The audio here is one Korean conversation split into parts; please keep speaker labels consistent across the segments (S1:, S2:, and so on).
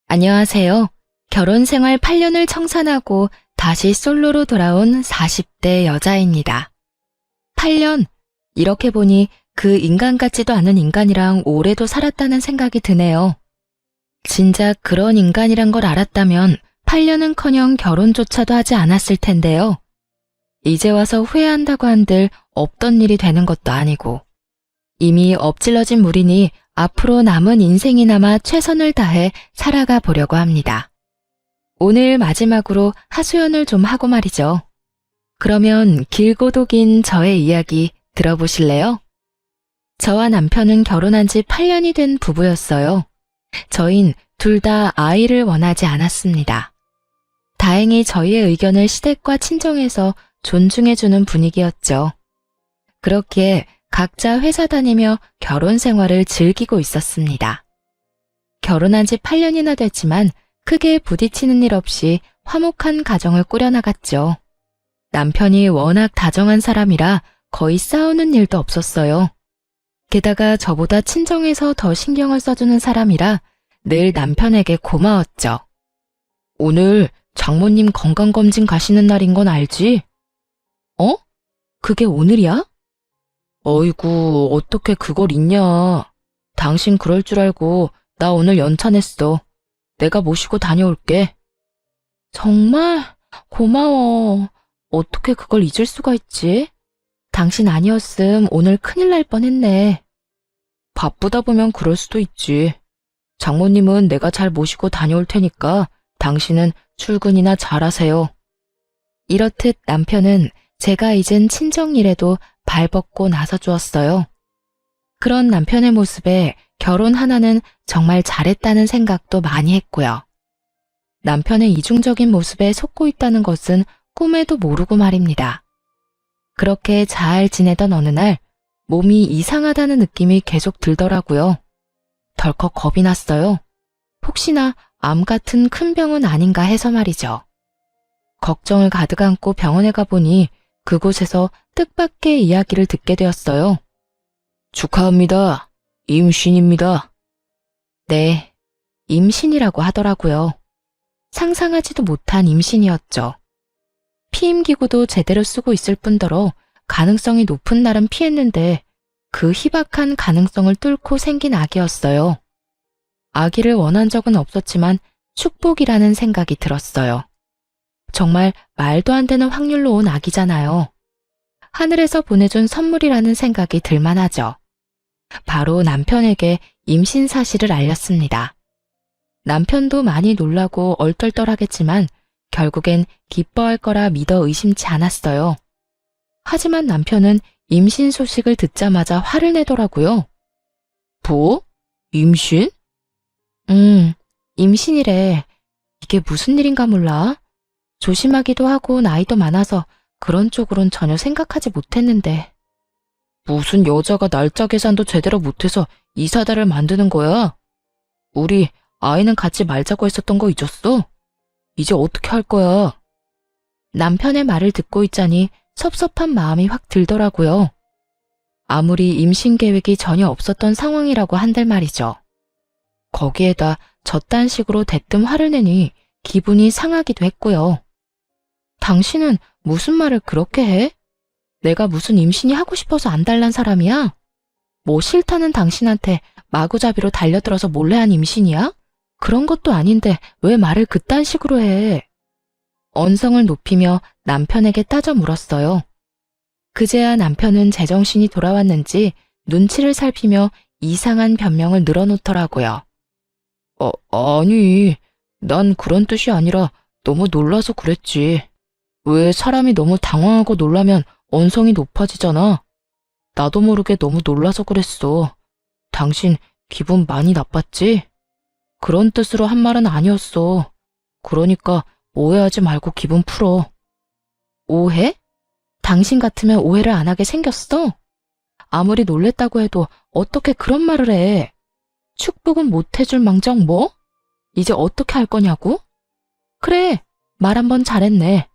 S1: 안녕하세요. 결혼 생활 8년을 청산하고 다시 솔로로 돌아온 40대 여자입니다. 8년? 이렇게 보니 그 인간 같지도 않은 인간이랑 오래도 살았다는 생각이 드네요. 진작 그런 인간이란 걸 알았다면 8년은커녕 결혼조차도 하지 않았을 텐데요. 이제 와서 후회한다고 한들 없던 일이 되는 것도 아니고 이미 엎질러진 물이니 앞으로 남은 인생이나마 최선을 다해 살아가 보려고 합니다. 오늘 마지막으로 하소연을 좀 하고 말이죠. 그러면 길고도 긴 저의 이야기 들어보실래요? 저와 남편은 결혼한 지 8년이 된 부부였어요. 저흰 둘 다 아이를 원하지 않았습니다. 다행히 저희의 의견을 시댁과 친정에서 존중해주는 분위기였죠. 그렇기에 각자 회사 다니며 결혼 생활을 즐기고 있었습니다. 결혼한 지 8년이나 됐지만 크게 부딪히는 일 없이 화목한 가정을 꾸려나갔죠. 남편이 워낙 다정한 사람이라 거의 싸우는 일도 없었어요. 게다가 저보다 친정에서 더 신경을 써주는 사람이라 늘 남편에게 고마웠죠. 오늘 장모님 건강검진 가시는 날인 건 알지? 어? 그게 오늘이야? 어이구, 어떻게 그걸 잊냐. 당신 그럴 줄 알고 나 오늘 연차 냈어. 내가 모시고 다녀올게. 정말? 고마워. 어떻게 그걸 잊을 수가 있지? 당신 아니었음 오늘 큰일 날 뻔했네. 바쁘다 보면 그럴 수도 있지. 장모님은 내가 잘 모시고 다녀올 테니까 당신은 출근이나 잘하세요. 이렇듯 남편은 제가 잊은 친정 일에도 발벗고 나서주었어요. 그런 남편의 모습에 결혼 하나는 정말 잘했다는 생각도 많이 했고요. 남편의 이중적인 모습에 속고 있다는 것은 꿈에도 모르고 말입니다. 그렇게 잘 지내던 어느 날 몸이 이상하다는 느낌이 계속 들더라고요. 덜컥 겁이 났어요. 혹시나 암 같은 큰 병은 아닌가 해서 말이죠. 걱정을 가득 안고 병원에 가보니 그곳에서 뜻밖의 이야기를 듣게 되었어요. 축하합니다. 임신입니다. 네, 임신이라고 하더라고요. 상상하지도 못한 임신이었죠. 피임기구도 제대로 쓰고 있을 뿐더러 가능성이 높은 날은 피했는데 그 희박한 가능성을 뚫고 생긴 아기였어요. 아기를 원한 적은 없었지만 축복이라는 생각이 들었어요. 정말 말도 안 되는 확률로 온 아기잖아요. 하늘에서 보내준 선물이라는 생각이 들만하죠. 바로 남편에게 임신 사실을 알렸습니다. 남편도 많이 놀라고 얼떨떨하겠지만 결국엔 기뻐할 거라 믿어 의심치 않았어요. 하지만 남편은 임신 소식을 듣자마자 화를 내더라고요. 뭐? 임신? 임신이래. 이게 무슨 일인가 몰라. 조심하기도 하고 나이도 많아서 그런 쪽으론 전혀 생각하지 못했는데. 무슨 여자가 날짜 계산도 제대로 못해서 이사다를 만드는 거야? 우리 아이는 갖지 말자고 했었던 거 잊었어? 이제 어떻게 할 거야? 남편의 말을 듣고 있자니 섭섭한 마음이 확 들더라고요. 아무리 임신 계획이 전혀 없었던 상황이라고 한들 말이죠. 거기에다 저딴 식으로 대뜸 화를 내니 기분이 상하기도 했고요. 당신은 무슨 말을 그렇게 해? 내가 무슨 임신이 하고 싶어서 안달난 사람이야? 뭐 싫다는 당신한테 마구잡이로 달려들어서 몰래 한 임신이야? 그런 것도 아닌데 왜 말을 그딴 식으로 해? 언성을 높이며 남편에게 따져 물었어요. 그제야 남편은 제정신이 돌아왔는지 눈치를 살피며 이상한 변명을 늘어놓더라고요. 아니, 난 그런 뜻이 아니라 너무 놀라서 그랬지. 왜 사람이 너무 당황하고 놀라면 언성이 높아지잖아. 나도 모르게 너무 놀라서 그랬어. 당신 기분 많이 나빴지? 그런 뜻으로 한 말은 아니었어. 그러니까 오해하지 말고 기분 풀어. 오해? 당신 같으면 오해를 안 하게 생겼어? 아무리 놀랬다고 해도 어떻게 그런 말을 해? 축복은 못 해줄 망정 뭐? 이제 어떻게 할 거냐고? 그래, 말 한번 잘했네.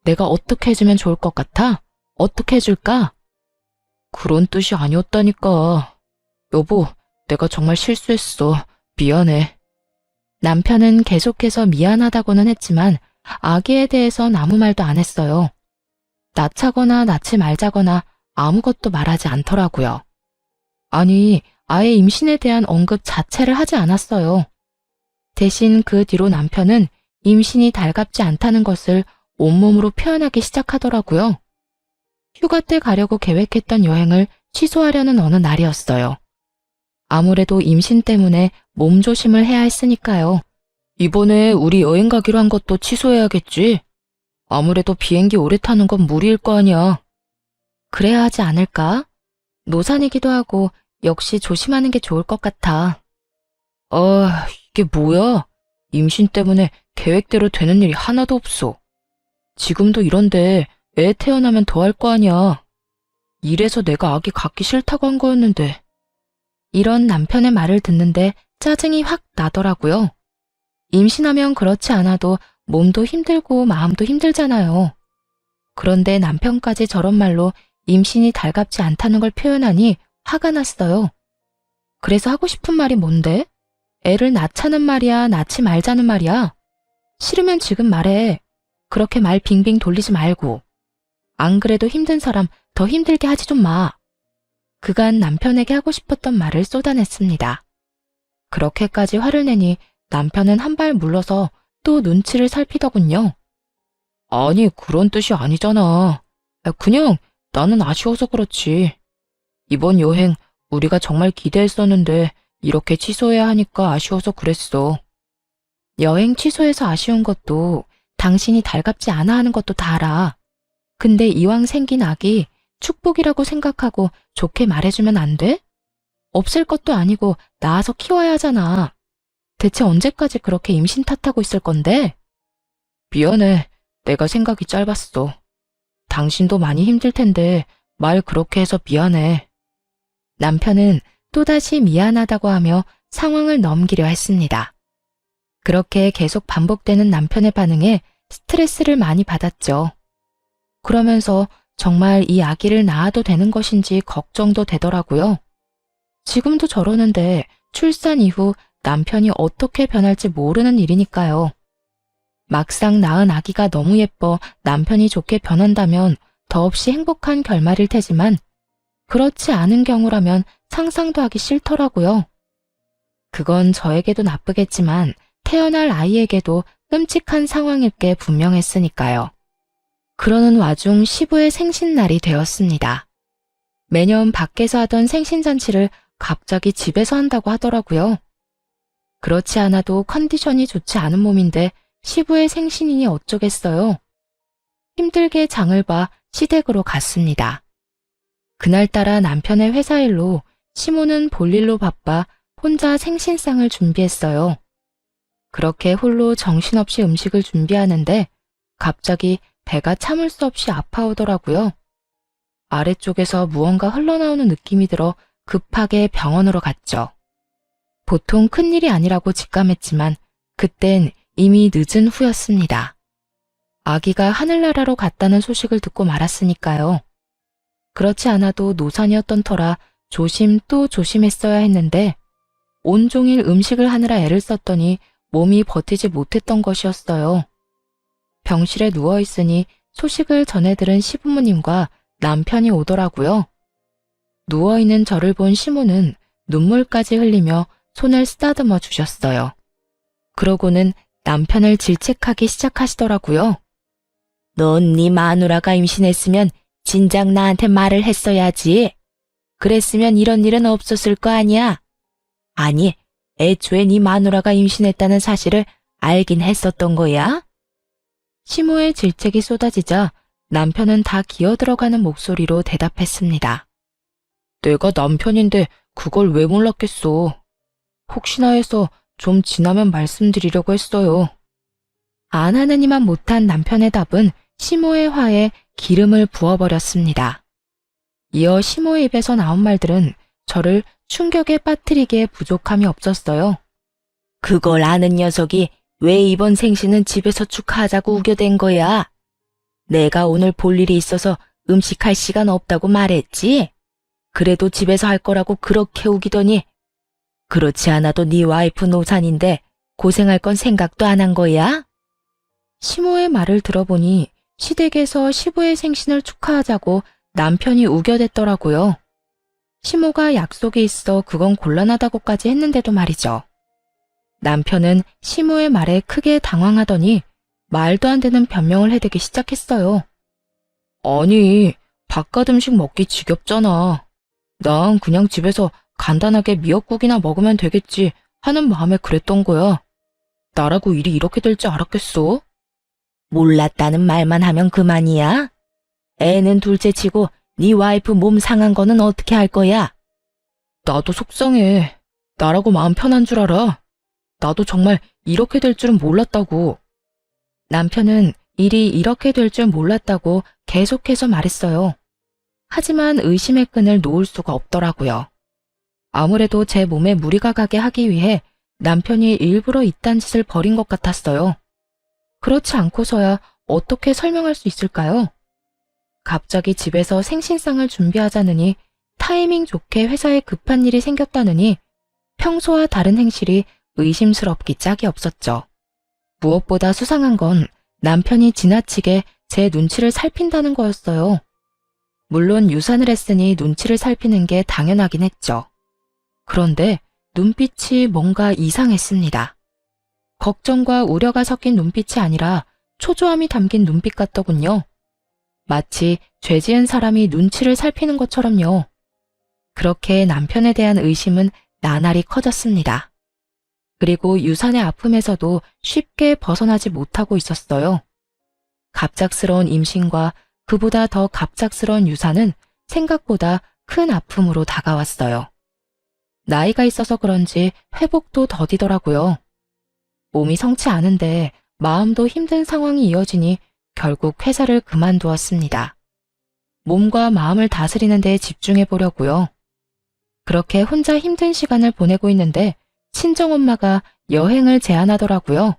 S1: 내가 어떻게 해주면 좋을 것 같아? 어떻게 해줄까? 그런 뜻이 아니었다니까. 여보, 내가 정말 실수했어. 미안해. 남편은 계속해서 미안하다고는 했지만 아기에 대해선 아무 말도 안 했어요. 낳자거나 낳지 말자거나 아무것도 말하지 않더라고요. 아니, 아예 임신에 대한 언급 자체를 하지 않았어요. 대신 그 뒤로 남편은 임신이 달갑지 않다는 것을 온몸으로 표현하기 시작하더라고요. 휴가 때 가려고 계획했던 여행을 취소하려는 어느 날이었어요. 아무래도 임신 때문에 몸조심을 해야 했으니까요. 이번에 우리 여행 가기로 한 것도 취소해야겠지? 아무래도 비행기 오래 타는 건 무리일 거 아니야. 그래야 하지 않을까? 노산이기도 하고 역시 조심하는 게 좋을 것 같아. 이게 뭐야? 임신 때문에 계획대로 되는 일이 하나도 없어. 지금도 이런데 애 태어나면 더 할 거 아니야. 이래서 내가 아기 갖기 싫다고 한 거였는데. 이런 남편의 말을 듣는데 짜증이 확 나더라고요. 임신하면 그렇지 않아도 몸도 힘들고 마음도 힘들잖아요. 그런데 남편까지 저런 말로 임신이 달갑지 않다는 걸 표현하니 화가 났어요. 그래서 하고 싶은 말이 뭔데? 애를 낳자는 말이야, 낳지 말자는 말이야? 싫으면 지금 말해. 그렇게 말 빙빙 돌리지 말고. 안 그래도 힘든 사람 더 힘들게 하지 좀 마. 그간 남편에게 하고 싶었던 말을 쏟아냈습니다. 그렇게까지 화를 내니 남편은 한 발 물러서 또 눈치를 살피더군요. 아니, 그런 뜻이 아니잖아. 그냥 나는 아쉬워서 그렇지. 이번 여행 우리가 정말 기대했었는데 이렇게 취소해야 하니까 아쉬워서 그랬어. 여행 취소해서 아쉬운 것도 당신이 달갑지 않아 하는 것도 다 알아. 근데 이왕 생긴 아기 축복이라고 생각하고 좋게 말해주면 안 돼? 없을 것도 아니고 낳아서 키워야 하잖아. 대체 언제까지 그렇게 임신 탓하고 있을 건데? 미안해. 내가 생각이 짧았어. 당신도 많이 힘들 텐데 말 그렇게 해서 미안해. 남편은 또다시 미안하다고 하며 상황을 넘기려 했습니다. 그렇게 계속 반복되는 남편의 반응에 스트레스를 많이 받았죠. 그러면서 정말 이 아기를 낳아도 되는 것인지 걱정도 되더라고요. 지금도 저러는데 출산 이후 남편이 어떻게 변할지 모르는 일이니까요. 막상 낳은 아기가 너무 예뻐 남편이 좋게 변한다면 더없이 행복한 결말일 테지만 그렇지 않은 경우라면 상상도 하기 싫더라고요. 그건 저에게도 나쁘겠지만 태어날 아이에게도 끔찍한 상황일 게 분명했으니까요. 그러는 와중 시부의 생신날이 되었습니다. 매년 밖에서 하던 생신잔치를 갑자기 집에서 한다고 하더라고요. 그렇지 않아도 컨디션이 좋지 않은 몸인데 시부의 생신이니 어쩌겠어요. 힘들게 장을 봐 시댁으로 갔습니다. 그날따라 남편의 회사 일로 시모는 볼일로 바빠 혼자 생신상을 준비했어요. 그렇게 홀로 정신없이 음식을 준비하는데 갑자기 배가 참을 수 없이 아파오더라고요. 아래쪽에서 무언가 흘러나오는 느낌이 들어 급하게 병원으로 갔죠. 보통 큰일이 아니라고 직감했지만 그땐 이미 늦은 후였습니다. 아기가 하늘나라로 갔다는 소식을 듣고 말았으니까요. 그렇지 않아도 노산이었던 터라 조심 또 조심했어야 했는데 온종일 음식을 하느라 애를 썼더니 몸이 버티지 못했던 것이었어요. 병실에 누워있으니 소식을 전해 들은 시부모님과 남편이 오더라고요. 누워있는 저를 본 시모는 눈물까지 흘리며 손을 쓰다듬어 주셨어요. 그러고는 남편을 질책하기 시작하시더라고요. 넌 네 마누라가 임신했으면 진작 나한테 말을 했어야지. 그랬으면 이런 일은 없었을 거 아니야. 아니, 애초에 네 마누라가 임신했다는 사실을 알긴 했었던 거야? 시모의 질책이 쏟아지자 남편은 다 기어들어가는 목소리로 대답했습니다. 내가 남편인데 그걸 왜 몰랐겠어. 혹시나 해서 좀 지나면 말씀드리려고 했어요. 안 하느니만 못한 남편의 답은 시모의 화에 기름을 부어버렸습니다. 이어 시모의 입에서 나온 말들은 저를 충격에 빠뜨리기에 부족함이 없었어요. 그걸 아는 녀석이 왜 이번 생신은 집에서 축하하자고 우겨댄 거야? 내가 오늘 볼 일이 있어서 음식할 시간 없다고 말했지? 그래도 집에서 할 거라고 그렇게 우기더니 그렇지 않아도 네 와이프 노산인데 고생할 건 생각도 안 한 거야? 시모의 말을 들어보니 시댁에서 시부의 생신을 축하하자고 남편이 우겨댔더라고요. 시모가 약속이 있어 그건 곤란하다고까지 했는데도 말이죠. 남편은 시모의 말에 크게 당황하더니 말도 안 되는 변명을 해대기 시작했어요. 아니, 바깥 음식 먹기 지겹잖아. 난 그냥 집에서 간단하게 미역국이나 먹으면 되겠지 하는 마음에 그랬던 거야. 나라고 일이 이렇게 될 줄 알았겠어? 몰랐다는 말만 하면 그만이야? 애는 둘째치고 네 와이프 몸 상한 거는 어떻게 할 거야? 나도 속상해. 나라고 마음 편한 줄 알아. 나도 정말 이렇게 될 줄은 몰랐다고. 남편은 일이 이렇게 될 줄 몰랐다고 계속해서 말했어요. 하지만 의심의 끈을 놓을 수가 없더라고요. 아무래도 제 몸에 무리가 가게 하기 위해 남편이 일부러 이딴 짓을 벌인 것 같았어요. 그렇지 않고서야 어떻게 설명할 수 있을까요? 갑자기 집에서 생신상을 준비하자느니 타이밍 좋게 회사에 급한 일이 생겼다느니 평소와 다른 행실이 의심스럽기 짝이 없었죠. 무엇보다 수상한 건 남편이 지나치게 제 눈치를 살핀다는 거였어요. 물론 유산을 했으니 눈치를 살피는 게 당연하긴 했죠. 그런데 눈빛이 뭔가 이상했습니다. 걱정과 우려가 섞인 눈빛이 아니라 초조함이 담긴 눈빛 같더군요. 마치 죄 지은 사람이 눈치를 살피는 것처럼요. 그렇게 남편에 대한 의심은 나날이 커졌습니다. 그리고 유산의 아픔에서도 쉽게 벗어나지 못하고 있었어요. 갑작스러운 임신과 그보다 더 갑작스러운 유산은 생각보다 큰 아픔으로 다가왔어요. 나이가 있어서 그런지 회복도 더디더라고요. 몸이 성치 않은데 마음도 힘든 상황이 이어지니 결국 회사를 그만두었습니다. 몸과 마음을 다스리는 데 집중해 보려고요. 그렇게 혼자 힘든 시간을 보내고 있는데 친정엄마가 여행을 제안하더라고요.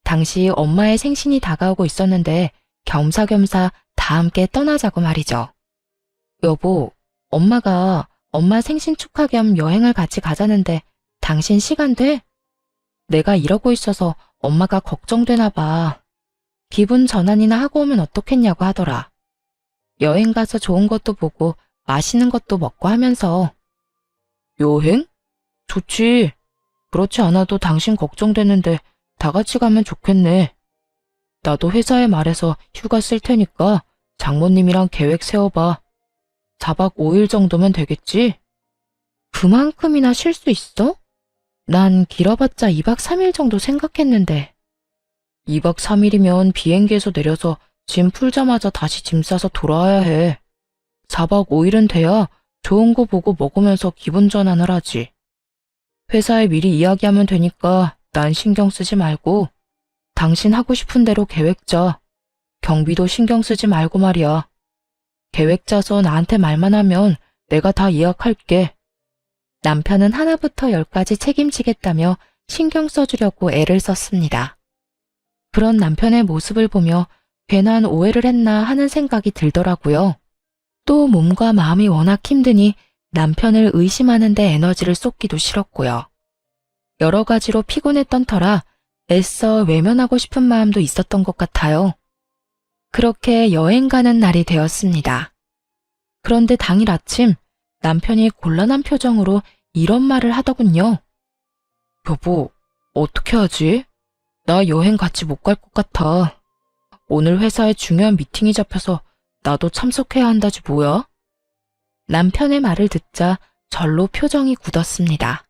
S1: 당시 엄마의 생신이 다가오고 있었는데 겸사겸사 다 함께 떠나자고 말이죠. 여보, 엄마가 엄마 생신 축하 겸 여행을 같이 가자는데 당신 시간 돼? 내가 이러고 있어서 엄마가 걱정되나 봐. 기분 전환이나 하고 오면 어떻겠냐고 하더라. 여행 가서 좋은 것도 보고 맛있는 것도 먹고 하면서. 여행? 좋지. 그렇지 않아도 당신 걱정되는데 다 같이 가면 좋겠네. 나도 회사에 말해서 휴가 쓸 테니까 장모님이랑 계획 세워봐. 4박 5일 정도면 되겠지? 그만큼이나 쉴 수 있어? 난 길어봤자 2박 3일 정도 생각했는데. 2박 3일이면 비행기에서 내려서 짐 풀자마자 다시 짐 싸서 돌아와야 해. 4박 5일은 돼야 좋은 거 보고 먹으면서 기분 전환을 하지. 회사에 미리 이야기하면 되니까 난 신경 쓰지 말고 당신 하고 싶은 대로 계획 짜. 경비도 신경 쓰지 말고 말이야. 계획 짜서 나한테 말만 하면 내가 다 예약할게. 남편은 하나부터 열까지 책임지겠다며 신경 써주려고 애를 썼습니다. 그런 남편의 모습을 보며 괜한 오해를 했나 하는 생각이 들더라고요. 또 몸과 마음이 워낙 힘드니 남편을 의심하는 데 에너지를 쏟기도 싫었고요. 여러 가지로 피곤했던 터라 애써 외면하고 싶은 마음도 있었던 것 같아요. 그렇게 여행 가는 날이 되었습니다. 그런데 당일 아침 남편이 곤란한 표정으로 이런 말을 하더군요. 여보, 어떻게 하지? 나 여행 같이 못 갈 것 같아. 오늘 회사에 중요한 미팅이 잡혀서 나도 참석해야 한다지 뭐야? 남편의 말을 듣자 절로 표정이 굳었습니다.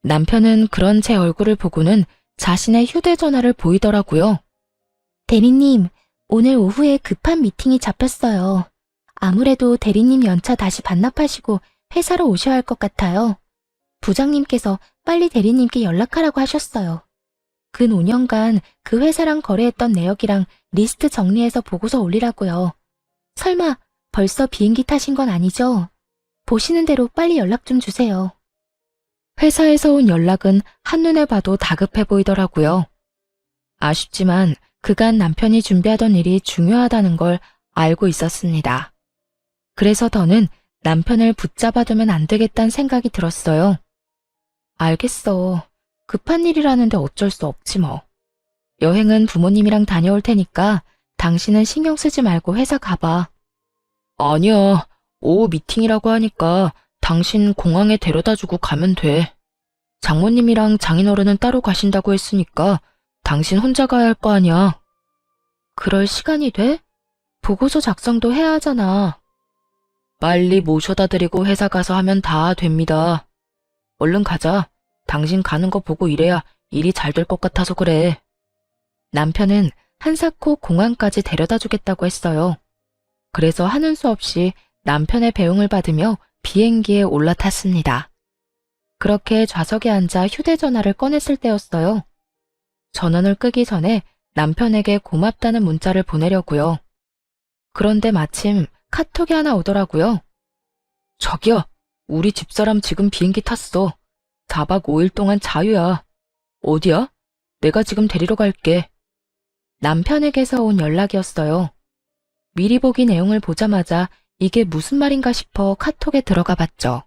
S1: 남편은 그런 제 얼굴을 보고는 자신의 휴대전화를 보이더라고요. 대리님, 오늘 오후에 급한 미팅이 잡혔어요. 아무래도 대리님 연차 다시 반납하시고 회사로 오셔야 할 것 같아요. 부장님께서 빨리 대리님께 연락하라고 하셨어요. 근 5년간 그 회사랑 거래했던 내역이랑 리스트 정리해서 보고서 올리라고요. 설마 벌써 비행기 타신 건 아니죠? 보시는 대로 빨리 연락 좀 주세요. 회사에서 온 연락은 한눈에 봐도 다급해 보이더라고요. 아쉽지만 그간 남편이 준비하던 일이 중요하다는 걸 알고 있었습니다. 그래서 더는 남편을 붙잡아두면 안 되겠다는 생각이 들었어요. 알겠어. 급한 일이라는데 어쩔 수 없지 뭐. 여행은 부모님이랑 다녀올 테니까 당신은 신경 쓰지 말고 회사 가봐. 아니야. 오후 미팅이라고 하니까 당신 공항에 데려다주고 가면 돼. 장모님이랑 장인어른은 따로 가신다고 했으니까 당신 혼자 가야 할 거 아니야. 그럴 시간이 돼? 보고서 작성도 해야 하잖아. 빨리 모셔다 드리고 회사 가서 하면 다 됩니다. 얼른 가자. 당신 가는 거 보고 이래야 일이 잘 될 것 같아서 그래. 남편은 한사코 공항까지 데려다 주겠다고 했어요. 그래서 하는 수 없이 남편의 배웅을 받으며 비행기에 올라탔습니다. 그렇게 좌석에 앉아 휴대전화를 꺼냈을 때였어요. 전원을 끄기 전에 남편에게 고맙다는 문자를 보내려고요. 그런데 마침 카톡이 하나 오더라고요. 자기야, 우리 집사람 지금 비행기 탔어. 4박 5일 동안 자유야. 어디야? 내가 지금 데리러 갈게. 남편에게서 온 연락이었어요. 미리 보기 내용을 보자마자 이게 무슨 말인가 싶어 카톡에 들어가 봤죠.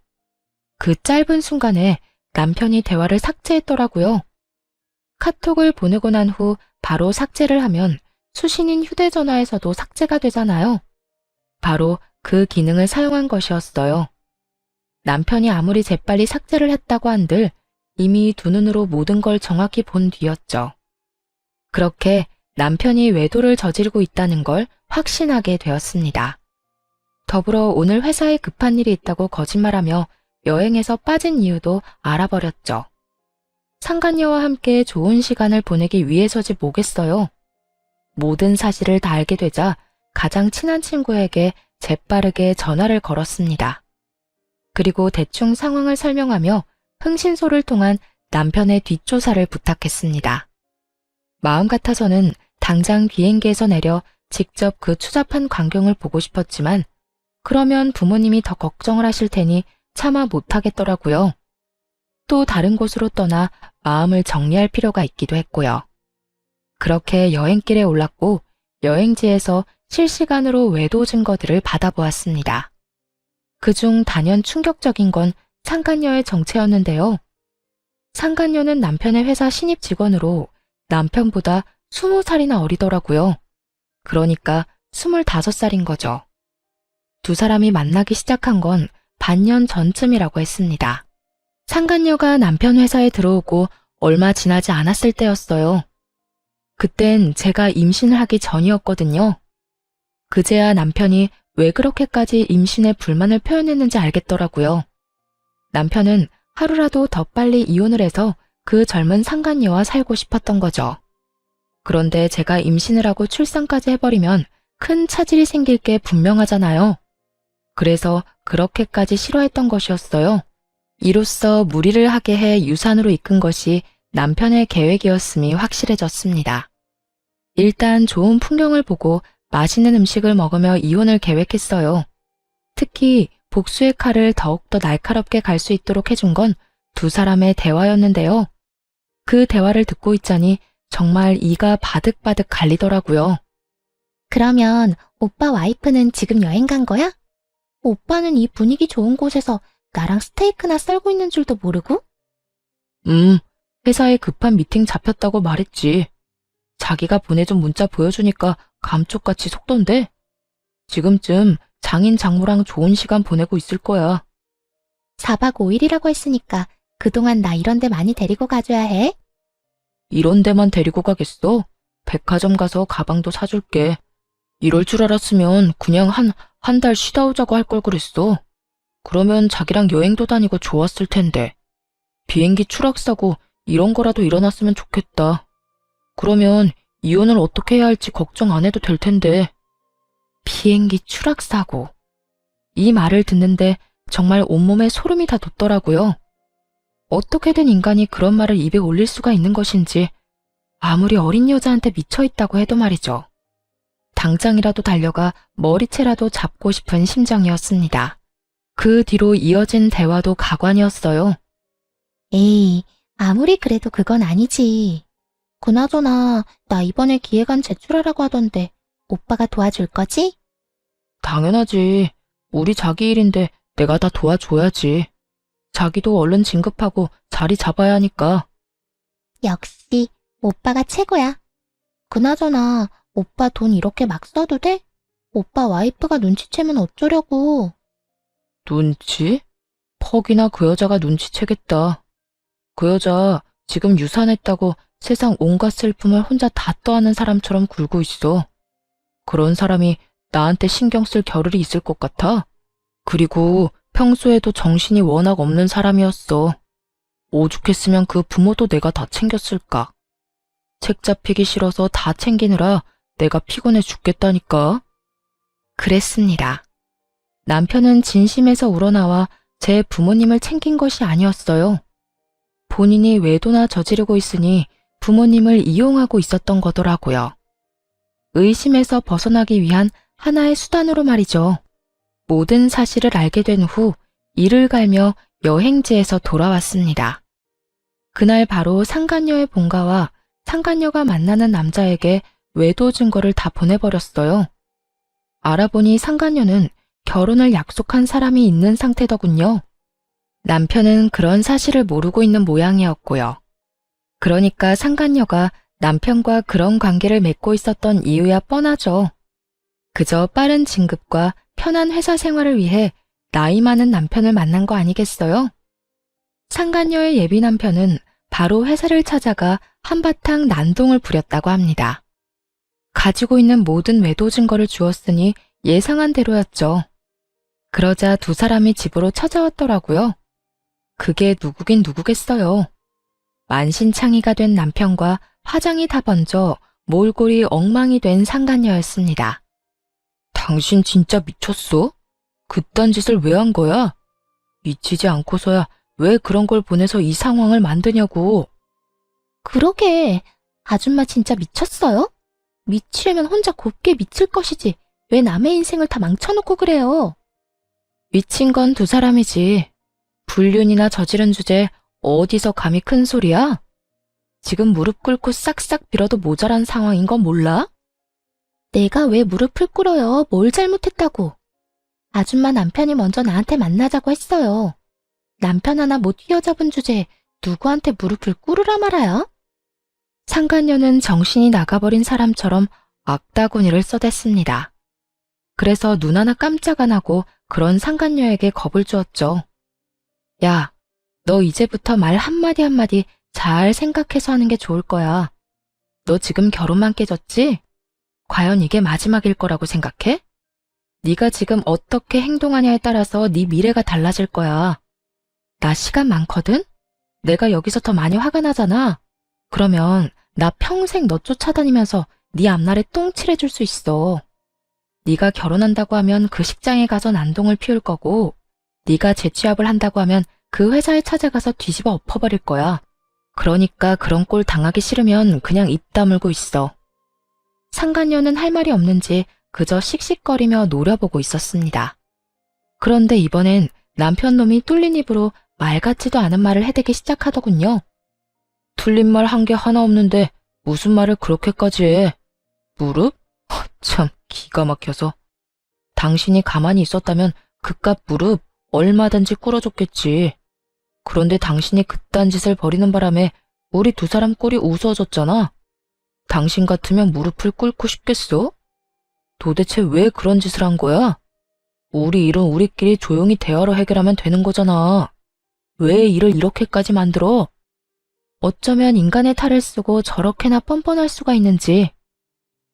S1: 그 짧은 순간에 남편이 대화를 삭제했더라고요. 카톡을 보내고 난 후 바로 삭제를 하면 수신인 휴대전화에서도 삭제가 되잖아요. 바로 그 기능을 사용한 것이었어요. 남편이 아무리 재빨리 삭제를 했다고 한들 이미 두 눈으로 모든 걸 정확히 본 뒤였죠. 그렇게 남편이 외도를 저지르고 있다는 걸 확신하게 되었습니다. 더불어 오늘 회사에 급한 일이 있다고 거짓말하며 여행에서 빠진 이유도 알아버렸죠. 상간녀와 함께 좋은 시간을 보내기 위해서지 뭐겠어요. 모든 사실을 다 알게 되자 가장 친한 친구에게 재빠르게 전화를 걸었습니다. 그리고 대충 상황을 설명하며 흥신소를 통한 남편의 뒷조사를 부탁했습니다. 마음 같아서는 당장 비행기에서 내려 직접 그 추잡한 광경을 보고 싶었지만 그러면 부모님이 더 걱정을 하실 테니 차마 못하겠더라고요. 또 다른 곳으로 떠나 마음을 정리할 필요가 있기도 했고요. 그렇게 여행길에 올랐고 여행지에서 실시간으로 외도 증거들을 받아보았습니다. 그중 단연 충격적인 건 상간녀의 정체였는데요. 상간녀는 남편의 회사 신입 직원으로 남편보다 20살이나 어리더라고요. 그러니까 25살인 거죠. 두 사람이 만나기 시작한 건 반년 전쯤이라고 했습니다. 상간녀가 남편 회사에 들어오고 얼마 지나지 않았을 때였어요. 그땐 제가 임신을 하기 전이었거든요. 그제야 남편이 왜 그렇게까지 임신에 불만을 표현했는지 알겠더라고요. 남편은 하루라도 더 빨리 이혼을 해서 그 젊은 상간녀와 살고 싶었던 거죠. 그런데 제가 임신을 하고 출산까지 해버리면 큰 차질이 생길 게 분명하잖아요. 그래서 그렇게까지 싫어했던 것이었어요. 이로써 무리를 하게 해 유산으로 이끈 것이 남편의 계획이었음이 확실해졌습니다. 일단 좋은 풍경을 보고 맛있는 음식을 먹으며 이혼을 계획했어요. 특히 복수의 칼을 더욱더 날카롭게 갈 수 있도록 해준 건 두 사람의 대화였는데요. 그 대화를 듣고 있자니 정말 이가 바득바득 갈리더라고요.
S2: 그러면 오빠 와이프는 지금 여행 간 거야? 오빠는 이 분위기 좋은 곳에서 나랑 스테이크나 썰고 있는 줄도 모르고?
S1: 회사에 급한 미팅 잡혔다고 말했지. 자기가 보내준 문자 보여주니까 감쪽같이 속던데. 지금쯤 장인 장모랑 좋은 시간 보내고 있을 거야.
S2: 4박 5일이라고 했으니까 그동안 나 이런 데 많이 데리고 가줘야 해.
S1: 이런 데만 데리고 가겠어? 백화점 가서 가방도 사줄게. 이럴 줄 알았으면 그냥 한 달 쉬다 오자고 할 걸 그랬어. 그러면 자기랑 여행도 다니고 좋았을 텐데. 비행기 추락사고 이런 거라도 일어났으면 좋겠다. 그러면 이혼을 어떻게 해야 할지 걱정 안 해도 될 텐데. 비행기 추락사고. 이 말을 듣는데 정말 온몸에 소름이 다 돋더라고요. 어떻게 된 인간이 그런 말을 입에 올릴 수가 있는 것인지 아무리 어린 여자한테 미쳐있다고 해도 말이죠. 당장이라도 달려가 머리채라도 잡고 싶은 심정이었습니다. 그 뒤로 이어진 대화도 가관이었어요.
S2: 에이, 아무리 그래도 그건 아니지. 그나저나 나 이번에 기획안 제출하라고 하던데 오빠가 도와줄 거지?
S1: 당연하지. 우리 자기 일인데 내가 다 도와줘야지. 자기도 얼른 진급하고 자리 잡아야 하니까.
S2: 역시 오빠가 최고야. 그나저나 오빠 돈 이렇게 막 써도 돼? 오빠 와이프가 눈치채면 어쩌려고.
S1: 눈치? 퍽이나 그 여자가 눈치채겠다. 그 여자 지금 유산했다고 세상 온갖 슬픔을 혼자 다 떠안는 사람처럼 굴고 있어. 그런 사람이 나한테 신경 쓸 겨를이 있을 것 같아. 그리고 평소에도 정신이 워낙 없는 사람이었어. 오죽했으면 그 부모도 내가 다 챙겼을까. 책 잡히기 싫어서 다 챙기느라 내가 피곤해 죽겠다니까. 그랬습니다. 남편은 진심에서 우러나와 제 부모님을 챙긴 것이 아니었어요. 본인이 외도나 저지르고 있으니 부모님을 이용하고 있었던 거더라고요. 의심에서 벗어나기 위한 하나의 수단으로 말이죠. 모든 사실을 알게 된 후 이를 갈며 여행지에서 돌아왔습니다. 그날 바로 상간녀의 본가와 상간녀가 만나는 남자에게 외도 증거를 다 보내버렸어요. 알아보니 상간녀는 결혼을 약속한 사람이 있는 상태더군요. 남편은 그런 사실을 모르고 있는 모양이었고요. 그러니까 상간녀가 남편과 그런 관계를 맺고 있었던 이유야 뻔하죠. 그저 빠른 진급과 편한 회사 생활을 위해 나이 많은 남편을 만난 거 아니겠어요? 상간녀의 예비 남편은 바로 회사를 찾아가 한바탕 난동을 부렸다고 합니다. 가지고 있는 모든 외도 증거를 주었으니 예상한 대로였죠. 그러자 두 사람이 집으로 찾아왔더라고요. 그게 누구긴 누구겠어요. 만신창이가 된 남편과 화장이 다 번져 몰골이 엉망이 된 상간녀였습니다. 당신 진짜 미쳤어? 그딴 짓을 왜 한 거야? 미치지 않고서야 왜 그런 걸 보내서 이 상황을 만드냐고.
S2: 그러게, 아줌마 진짜 미쳤어요? 미치려면 혼자 곱게 미칠 것이지 왜 남의 인생을 다 망쳐놓고 그래요?
S1: 미친 건 두 사람이지. 불륜이나 저지른 주제 어디서 감히 큰 소리야? 지금 무릎 꿇고 싹싹 빌어도 모자란 상황인 건 몰라?
S2: 내가 왜 무릎을 꿇어요? 뭘 잘못했다고? 아줌마 남편이 먼저 나한테 만나자고 했어요. 남편 하나 못 휘어잡은 주제에 누구한테 무릎을 꿇으라 말아요?
S1: 상간녀는 정신이 나가버린 사람처럼 악다구니를 써댔습니다. 그래서 눈 하나 깜짝 안 하고 그런 상간녀에게 겁을 주었죠. 야, 너 이제부터 말 한마디 한마디 잘 생각해서 하는 게 좋을 거야. 너 지금 결혼만 깨졌지? 과연 이게 마지막일 거라고 생각해? 네가 지금 어떻게 행동하냐에 따라서 네 미래가 달라질 거야. 나 시간 많거든? 내가 여기서 더 많이 화가 나잖아. 그러면 나 평생 너 쫓아다니면서 네 앞날에 똥칠해줄 수 있어. 네가 결혼한다고 하면 그 식장에 가서 난동을 피울 거고, 네가 재취업을 한다고 하면 그 회사에 찾아가서 뒤집어 엎어버릴 거야. 그러니까 그런 꼴 당하기 싫으면 그냥 입 다물고 있어. 상간녀는 할 말이 없는지 그저 씩씩거리며 노려보고 있었습니다. 그런데 이번엔 남편 놈이 뚫린 입으로 말 같지도 않은 말을 해대기 시작하더군요. 틀린 말 한 게 하나 없는데 무슨 말을 그렇게까지 해? 무릎? 참 기가 막혀서. 당신이 가만히 있었다면 그깟 무릎 얼마든지 꿇어줬겠지. 그런데 당신이 그딴 짓을 벌이는 바람에 우리 두 사람 꼴이 우스워졌잖아. 당신 같으면 무릎을 꿇고 싶겠어? 도대체 왜 그런 짓을 한 거야? 우리 일은 우리끼리 조용히 대화로 해결하면 되는 거잖아. 왜 일을 이렇게까지 만들어? 어쩌면 인간의 탈을 쓰고 저렇게나 뻔뻔할 수가 있는지.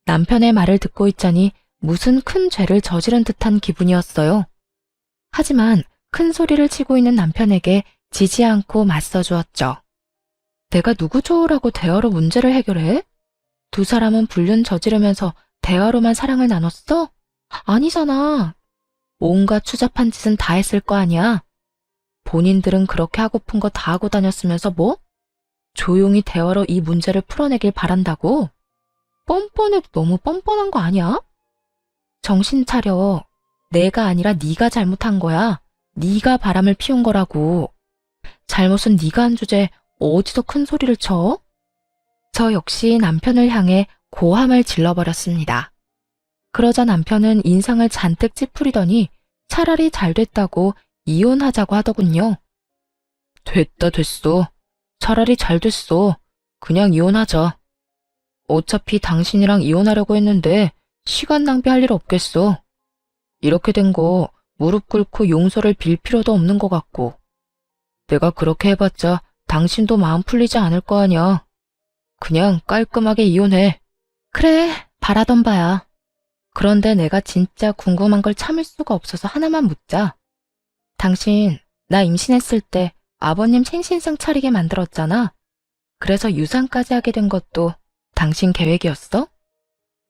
S1: 남편의 말을 듣고 있자니 무슨 큰 죄를 저지른 듯한 기분이었어요. 하지만 큰 소리를 치고 있는 남편에게 지지 않고 맞서주었죠. 내가 누구 좋으라고 대화로 문제를 해결해? 두 사람은 불륜 저지르면서 대화로만 사랑을 나눴어? 아니잖아. 온갖 추잡한 짓은 다 했을 거 아니야. 본인들은 그렇게 하고픈 거 다 하고 다녔으면서 뭐? 조용히 대화로 이 문제를 풀어내길 바란다고? 뻔뻔해도 너무 뻔뻔한 거 아니야? 정신 차려. 내가 아니라 네가 잘못한 거야. 네가 바람을 피운 거라고. 잘못은 네가 한 주제에 어디서 큰 소리를 쳐? 저 역시 남편을 향해 고함을 질러버렸습니다. 그러자 남편은 인상을 잔뜩 찌푸리더니 차라리 잘 됐다고 이혼하자고 하더군요. 됐다 됐어. 차라리 잘 됐어. 그냥 이혼하자. 어차피 당신이랑 이혼하려고 했는데 시간 낭비할 일 없겠어. 이렇게 된 거 무릎 꿇고 용서를 빌 필요도 없는 것 같고. 내가 그렇게 해봤자 당신도 마음 풀리지 않을 거 아니야. 그냥 깔끔하게 이혼해. 그래, 바라던 바야. 그런데 내가 진짜 궁금한 걸 참을 수가 없어서 하나만 묻자. 당신, 나 임신했을 때 아버님 생신상 차리게 만들었잖아. 그래서 유산까지 하게 된 것도 당신 계획이었어?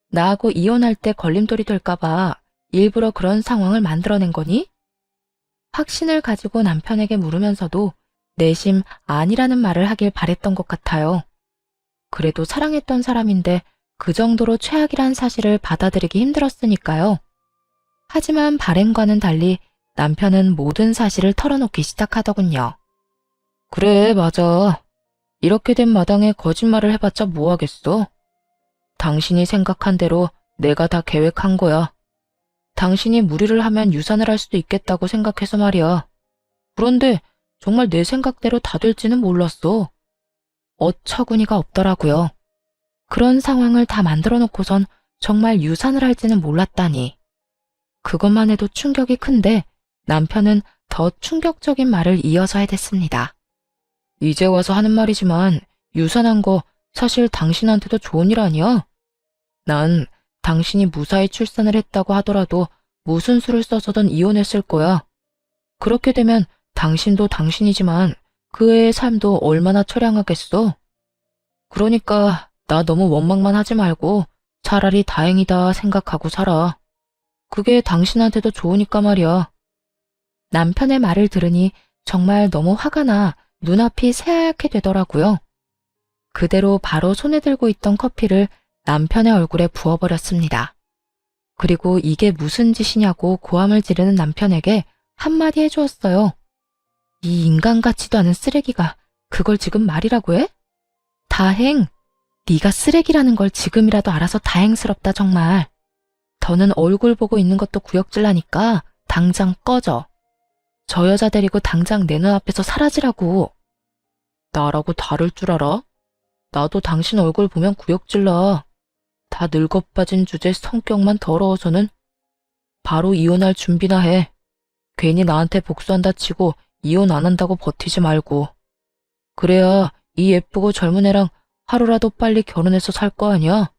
S1: 나하고 이혼할 때 걸림돌이 될까봐 일부러 그런 상황을 만들어낸 거니? 확신을 가지고 남편에게 물으면서도 내심 아니라는 말을 하길 바랬던 것 같아요. 그래도 사랑했던 사람인데 그 정도로 최악이란 사실을 받아들이기 힘들었으니까요. 하지만 바램과는 달리 남편은 모든 사실을 털어놓기 시작하더군요. 그래, 맞아. 이렇게 된 마당에 거짓말을 해봤자 뭐 하겠어? 당신이 생각한 대로 내가 다 계획한 거야. 당신이 무리를 하면 유산을 할 수도 있겠다고 생각해서 말이야. 그런데 정말 내 생각대로 다 될지는 몰랐어. 어처구니가 없더라고요. 그런 상황을 다 만들어 놓고선 정말 유산을 할지는 몰랐다니. 그것만 해도 충격이 큰데 남편은 더 충격적인 말을 이어서 해댔습니다. 이제 와서 하는 말이지만 유산한 거 사실 당신한테도 좋은 일 아니야? 난 당신이 무사히 출산을 했다고 하더라도 무슨 수를 써서든 이혼했을 거야. 그렇게 되면 당신도 당신이지만 그 애의 삶도 얼마나 처량하겠어? 그러니까 나 너무 원망만 하지 말고 차라리 다행이다 생각하고 살아. 그게 당신한테도 좋으니까 말이야. 남편의 말을 들으니 정말 너무 화가 나 눈앞이 새하얗게 되더라고요. 그대로 바로 손에 들고 있던 커피를 남편의 얼굴에 부어버렸습니다. 그리고 이게 무슨 짓이냐고 고함을 지르는 남편에게 한마디 해주었어요. 이 인간 같지도 않은 쓰레기가 그걸 지금 말이라고 해? 다행! 네가 쓰레기라는 걸 지금이라도 알아서 다행스럽다 정말. 더는 얼굴 보고 있는 것도 구역질나니까 당장 꺼져. 저 여자 데리고 당장 내 눈앞에서 사라지라고. 나라고 다를 줄 알아? 나도 당신 얼굴 보면 구역질나. 다 늙어빠진 주제 성격만 더러워서는 바로 이혼할 준비나 해. 괜히 나한테 복수한다 치고 이혼 안 한다고 버티지 말고. 그래야 이 예쁘고 젊은 애랑 하루라도 빨리 결혼해서 살 거 아니야?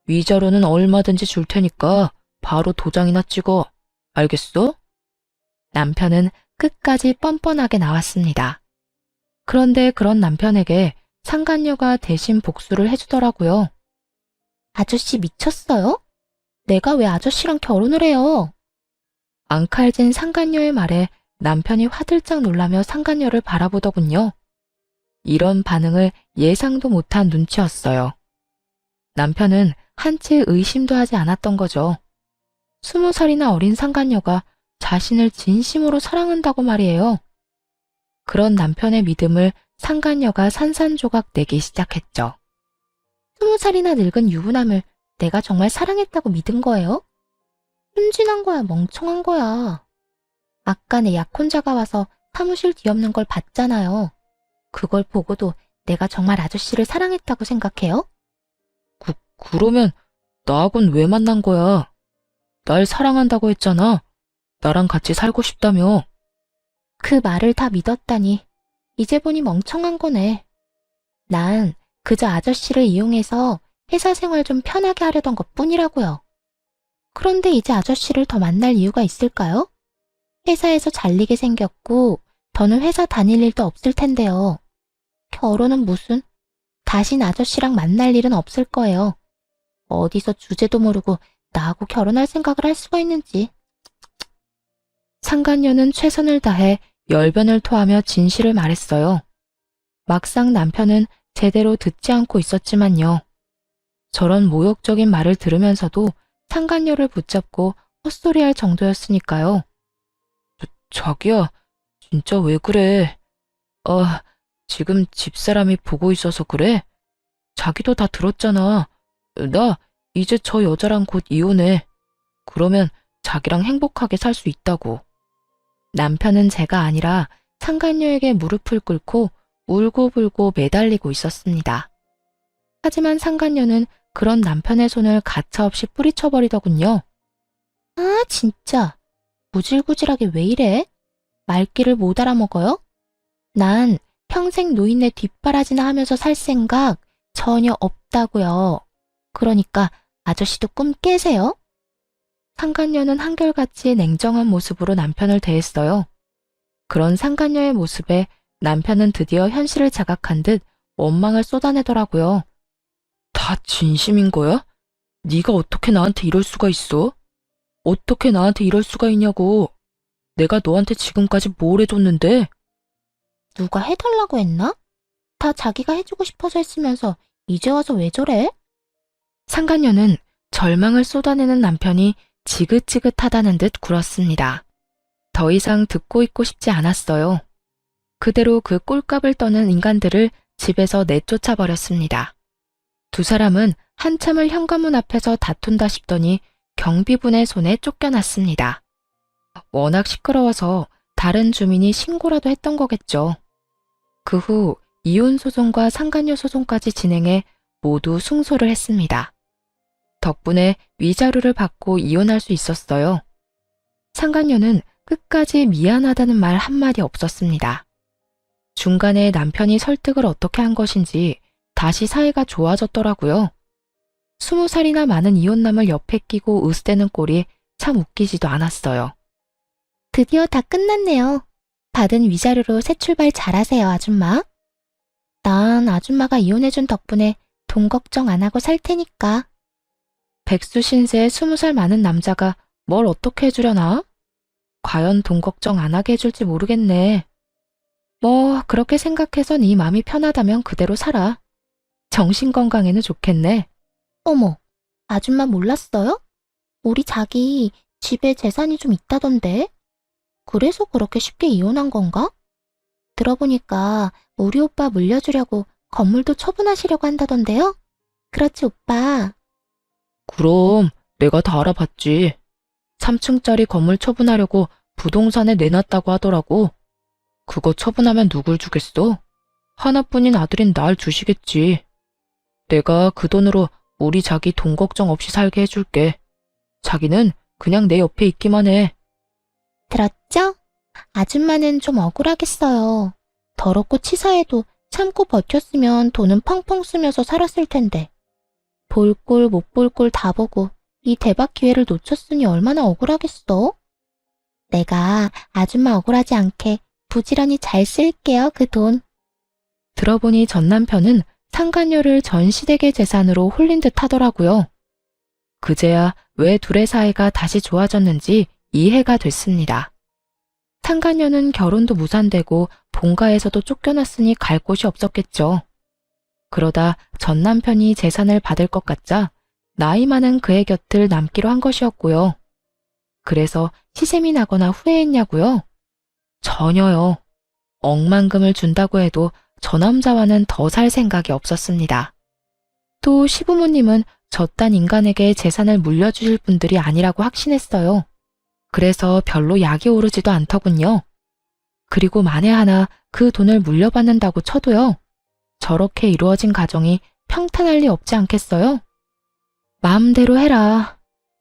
S1: 위자료는 얼마든지 줄 테니까 바로 도장이나 찍어. 알겠어? 남편은 끝까지 뻔뻔하게 나왔습니다. 그런데 그런 남편에게 상간녀가 대신 복수를 해주더라고요.
S2: 아저씨 미쳤어요? 내가 왜 아저씨랑 결혼을 해요?
S1: 앙칼진 상간녀의 말에 남편이 화들짝 놀라며 상간녀를 바라보더군요. 이런 반응을 예상도 못한 눈치였어요. 남편은 한치 의심도 하지 않았던 거죠. 20살이나 어린 상간녀가 자신을 진심으로 사랑한다고 말이에요. 그런 남편의 믿음을 상간녀가 산산조각 내기 시작했죠.
S2: 20살이나 늙은 유부남을 내가 정말 사랑했다고 믿은 거예요? 순진한 거야, 멍청한 거야. 아까 내 약혼자가 와서 사무실 뒤엎는 걸 봤잖아요. 그걸 보고도 내가 정말 아저씨를 사랑했다고 생각해요?
S1: 그러면 나하고는 왜 만난 거야? 날 사랑한다고 했잖아. 나랑 같이 살고 싶다며.
S2: 그 말을 다 믿었다니 이제 보니 멍청한 거네. 난 그저 아저씨를 이용해서 회사 생활 좀 편하게 하려던 것뿐이라고요. 그런데 이제 아저씨를 더 만날 이유가 있을까요? 회사에서 잘리게 생겼고 더는 회사 다닐 일도 없을 텐데요. 결혼은 무슨? 다신 아저씨랑 만날 일은 없을 거예요. 어디서 주제도 모르고 나하고 결혼할 생각을 할 수가 있는지.
S1: 상간녀는 최선을 다해 열변을 토하며 진실을 말했어요. 막상 남편은 제대로 듣지 않고 있었지만요. 저런 모욕적인 말을 들으면서도 상간녀를 붙잡고 헛소리할 정도였으니까요. 자기야, 진짜 왜 그래? 지금 집사람이 보고 있어서 그래? 자기도 다 들었잖아. 나 이제 저 여자랑 곧 이혼해. 그러면 자기랑 행복하게 살 수 있다고. 남편은 제가 아니라 상간녀에게 무릎을 꿇고 울고불고 매달리고 있었습니다. 하지만 상간녀는 그런 남편의 손을 가차없이 뿌리쳐버리더군요.
S2: 아, 진짜. 구질구질하게 왜 이래? 말귀를 못 알아먹어요? 난 평생 노인네 뒷바라지나 하면서 살 생각 전혀 없다고요. 그러니까 아저씨도 꿈 깨세요.
S1: 상간녀는 한결같이 냉정한 모습으로 남편을 대했어요. 그런 상간녀의 모습에 남편은 드디어 현실을 자각한 듯 원망을 쏟아내더라고요. 다 진심인 거야? 네가 어떻게 나한테 이럴 수가 있어? 어떻게 나한테 이럴 수가 있냐고. 내가 너한테 지금까지 뭘 해줬는데?
S2: 누가 해달라고 했나? 다 자기가 해주고 싶어서 했으면서 이제 와서 왜 저래?
S1: 상간녀는 절망을 쏟아내는 남편이 지긋지긋하다는 듯 굴었습니다. 더 이상 듣고 있고 싶지 않았어요. 그대로 그 꼴값을 떠는 인간들을 집에서 내쫓아 버렸습니다. 두 사람은 한참을 현관문 앞에서 다툰다 싶더니 경비분의 손에 쫓겨났습니다. 워낙 시끄러워서 다른 주민이 신고라도 했던 거겠죠. 그 후 이혼 소송과 상간녀 소송까지 진행해 모두 승소를 했습니다. 덕분에 위자료를 받고 이혼할 수 있었어요. 상간녀는 끝까지 미안하다는 말 한마디 없었습니다. 중간에 남편이 설득을 어떻게 한 것인지 다시 사이가 좋아졌더라고요. 20살이나 많은 이혼남을 옆에 끼고 으스대는 꼴이 참 웃기지도 않았어요.
S2: 드디어 다 끝났네요. 받은 위자료로 새 출발 잘하세요, 아줌마. 난 아줌마가 이혼해준 덕분에 돈 걱정 안 하고 살 테니까.
S1: 백수 신세에 20살 많은 남자가 뭘 어떻게 해주려나? 과연 돈 걱정 안 하게 해줄지 모르겠네. 뭐 그렇게 생각해서 네 맘이 편하다면 그대로 살아. 정신 건강에는 좋겠네.
S2: 어머, 아줌마 몰랐어요? 우리 자기 집에 재산이 좀 있다던데. 그래서 그렇게 쉽게 이혼한 건가? 들어보니까 우리 오빠 물려주려고 건물도 처분하시려고 한다던데요? 그렇지, 오빠.
S1: 그럼 내가 다 알아봤지. 3층짜리 건물 처분하려고 부동산에 내놨다고 하더라고. 그거 처분하면 누굴 주겠어? 하나뿐인 아들인 날 주시겠지. 내가 그 돈으로 우리 자기 돈 걱정 없이 살게 해줄게. 자기는 그냥 내 옆에 있기만 해.
S2: 들었죠? 아줌마는 좀 억울하겠어요. 더럽고 치사해도 참고 버텼으면 돈은 펑펑 쓰면서 살았을 텐데. 볼 꼴 못 볼 꼴 다 보고 이 대박 기회를 놓쳤으니 얼마나 억울하겠어? 내가 아줌마 억울하지 않게 부지런히 잘 쓸게요, 그 돈.
S1: 들어보니 전 남편은 상간녀를 전 시댁의 재산으로 홀린 듯 하더라고요. 그제야 왜 둘의 사이가 다시 좋아졌는지 이해가 됐습니다. 상간녀는 결혼도 무산되고 본가에서도 쫓겨났으니 갈 곳이 없었겠죠. 그러다 전 남편이 재산을 받을 것 같자 나이 많은 그의 곁을 남기로 한 것이었고요. 그래서 시샘이 나거나 후회했냐고요? 전혀요. 억만금을 준다고 해도 저 남자와는 더 살 생각이 없었습니다. 또 시부모님은 저딴 인간에게 재산을 물려주실 분들이 아니라고 확신했어요. 그래서 별로 약이 오르지도 않더군요. 그리고 만에 하나 그 돈을 물려받는다고 쳐도요. 저렇게 이루어진 가정이 평탄할 리 없지 않겠어요? 마음대로 해라.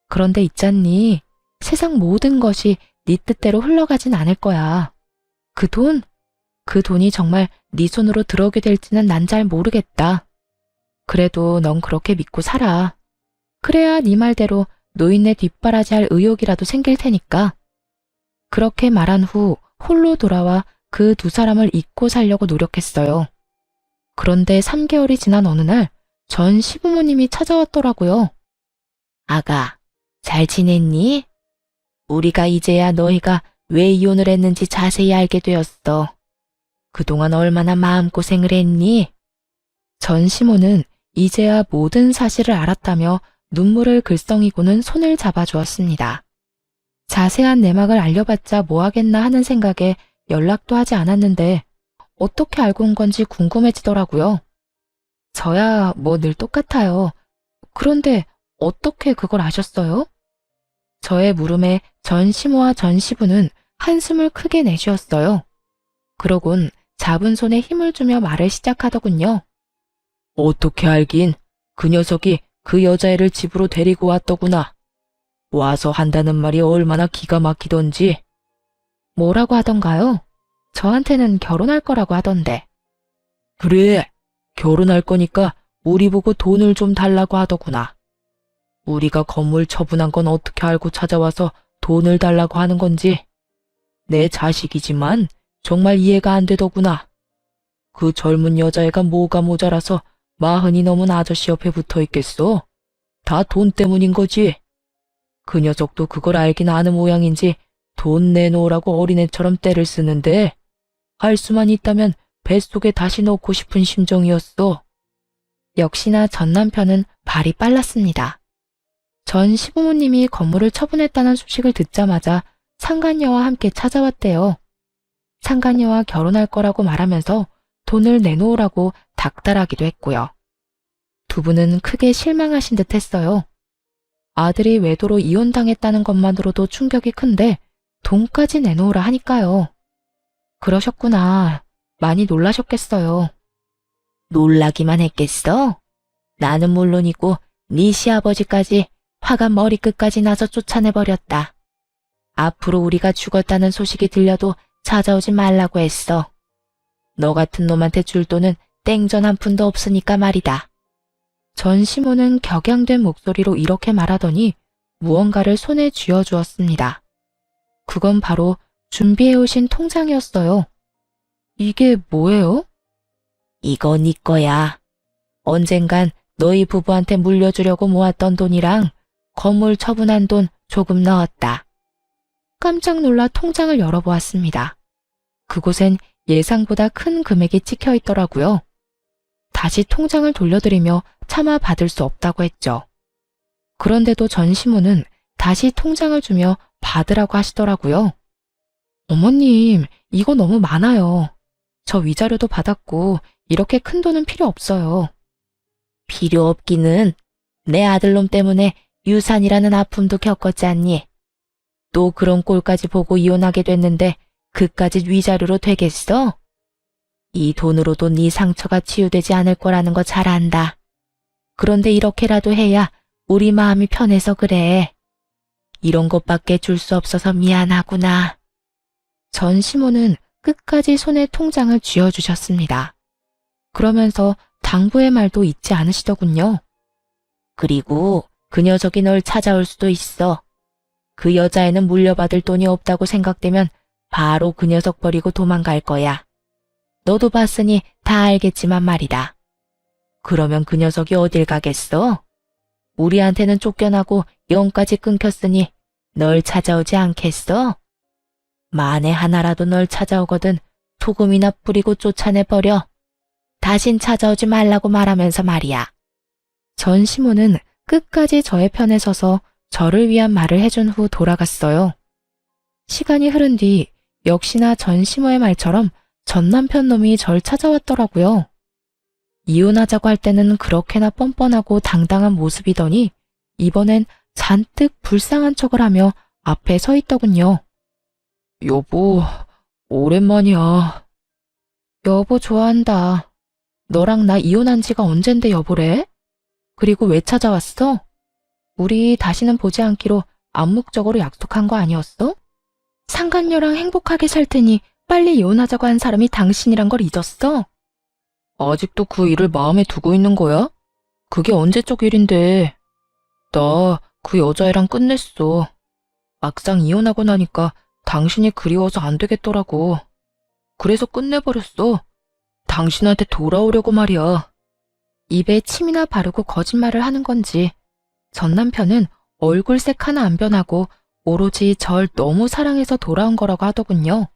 S1: 그런데 있잖니. 세상 모든 것이 네 뜻대로 흘러가진 않을 거야. 그 돈이 정말 네 손으로 들어오게 될지는 난 잘 모르겠다. 그래도 넌 그렇게 믿고 살아. 그래야 네 말대로 노인네 뒷바라지 할 의욕이라도 생길 테니까. 그렇게 말한 후 홀로 돌아와 그 두 사람을 잊고 살려고 노력했어요. 그런데 3개월이 지난 어느 날 전 시부모님이 찾아왔더라고요. 아가, 잘 지냈니? 우리가 이제야 너희가 왜 이혼을 했는지 자세히 알게 되었어. 그동안 얼마나 마음고생을 했니? 전 시모는 이제야 모든 사실을 알았다며 눈물을 글썽이고는 손을 잡아주었습니다. 자세한 내막을 알려봤자 뭐하겠나 하는 생각에 연락도 하지 않았는데 어떻게 알고 온 건지 궁금해지더라고요. 저야 뭐 늘 똑같아요. 그런데 어떻게 그걸 아셨어요? 저의 물음에 전 시모와 전 시부는 한숨을 크게 내쉬었어요. 그러곤
S2: 잡은 손에 힘을 주며 말을 시작하더군요.
S1: 어떻게 알긴 그 녀석이 그 여자애를 집으로 데리고 왔더구나. 와서 한다는 말이 얼마나 기가 막히던지.
S2: 뭐라고 하던가요? 저한테는 결혼할 거라고 하던데.
S1: 그래, 결혼할 거니까 우리 보고 돈을 좀 달라고 하더구나. 우리가 건물 처분한 건 어떻게 알고 찾아와서 돈을 달라고 하는 건지. 내 자식이지만 정말 이해가 안 되더구나. 그 젊은 여자애가 뭐가 모자라서 40이 넘은 아저씨 옆에 붙어 있겠어? 다 돈 때문인 거지. 그 녀석도 그걸 알긴 아는 모양인지 돈 내놓으라고 어린애처럼 떼를 쓰는데 할 수만 있다면 뱃속에 다시 넣고 싶은 심정이었어.
S2: 역시나 전 남편은 발이 빨랐습니다. 전 시부모님이 건물을 처분했다는 소식을 듣자마자 상간녀와 함께 찾아왔대요. 상간녀와 결혼할 거라고 말하면서 돈을 내놓으라고 닥달하기도 했고요. 두 분은 크게 실망하신 듯 했어요. 아들이 외도로 이혼당했다는 것만으로도 충격이 큰데 돈까지 내놓으라 하니까요. 그러셨구나. 많이 놀라셨겠어요.
S1: 놀라기만 했겠어? 나는 물론이고 네 시아버지까지 화가 머리끝까지 나서 쫓아내버렸다. 앞으로 우리가 죽었다는 소식이 들려도 찾아오지 말라고 했어. 너 같은 놈한테 줄 돈은 땡전 한 푼도 없으니까 말이다.
S2: 전 시모는 격양된 목소리로 이렇게 말하더니 무언가를 손에 쥐어주었습니다. 그건 바로 준비해오신 통장이었어요. 이게 뭐예요?
S1: 이거 네 거야. 언젠간 너희 부부한테 물려주려고 모았던 돈이랑 건물 처분한 돈 조금 넣었다.
S2: 깜짝 놀라 통장을 열어보았습니다. 그곳엔 예상보다 큰 금액이 찍혀 있더라고요. 다시 통장을 돌려드리며 차마 받을 수 없다고 했죠. 그런데도 전 시모는 다시 통장을 주며 받으라고 하시더라고요. 어머님, 이거 너무 많아요. 저 위자료도 받았고 이렇게 큰 돈은 필요 없어요.
S1: 필요 없기는 내 아들놈 때문에 유산이라는 아픔도 겪었지 않니? 또 그런 꼴까지 보고 이혼하게 됐는데 그까짓 위자료로 되겠어? 이 돈으로도 네 상처가 치유되지 않을 거라는 거 잘 안다. 그런데 이렇게라도 해야 우리 마음이 편해서 그래. 이런 것밖에 줄 수 없어서 미안하구나.
S2: 전 시모는 끝까지 손에 통장을 쥐어주셨습니다. 그러면서 당부의 말도 잊지 않으시더군요.
S1: 그리고 그 녀석이 널 찾아올 수도 있어. 그 여자애는 물려받을 돈이 없다고 생각되면 바로 그 녀석 버리고 도망갈 거야. 너도 봤으니 다 알겠지만 말이다. 그러면 그 녀석이 어딜 가겠어? 우리한테는 쫓겨나고 영까지 끊겼으니 널 찾아오지 않겠어? 만에 하나라도 널 찾아오거든 소금이나 뿌리고 쫓아내버려. 다신 찾아오지 말라고 말하면서 말이야.
S2: 전 시모는 끝까지 저의 편에 서서 저를 위한 말을 해준 후 돌아갔어요. 시간이 흐른 뒤 역시나 전 시모의 말처럼 전 남편 놈이 절 찾아왔더라고요. 이혼하자고 할 때는 그렇게나 뻔뻔하고 당당한 모습이더니 이번엔 잔뜩 불쌍한 척을 하며 앞에 서 있더군요. 여보, 오랜만이야. 여보 좋아한다. 너랑 나 이혼한 지가 언젠데 여보래? 그리고 왜 찾아왔어? 우리 다시는 보지 않기로 암묵적으로 약속한 거 아니었어? 상간녀랑 행복하게 살 테니 빨리 이혼하자고 한 사람이 당신이란 걸 잊었어? 아직도 그 일을 마음에 두고 있는 거야? 그게 언제적 일인데. 나 그 여자애랑 끝냈어. 막상 이혼하고 나니까 당신이 그리워서 안 되겠더라고. 그래서 끝내버렸어. 당신한테 돌아오려고 말이야. 입에 침이나 바르고 거짓말을 하는 건지 전 남편은 얼굴색 하나 안 변하고 오로지 절 너무 사랑해서 돌아온 거라고 하더군요.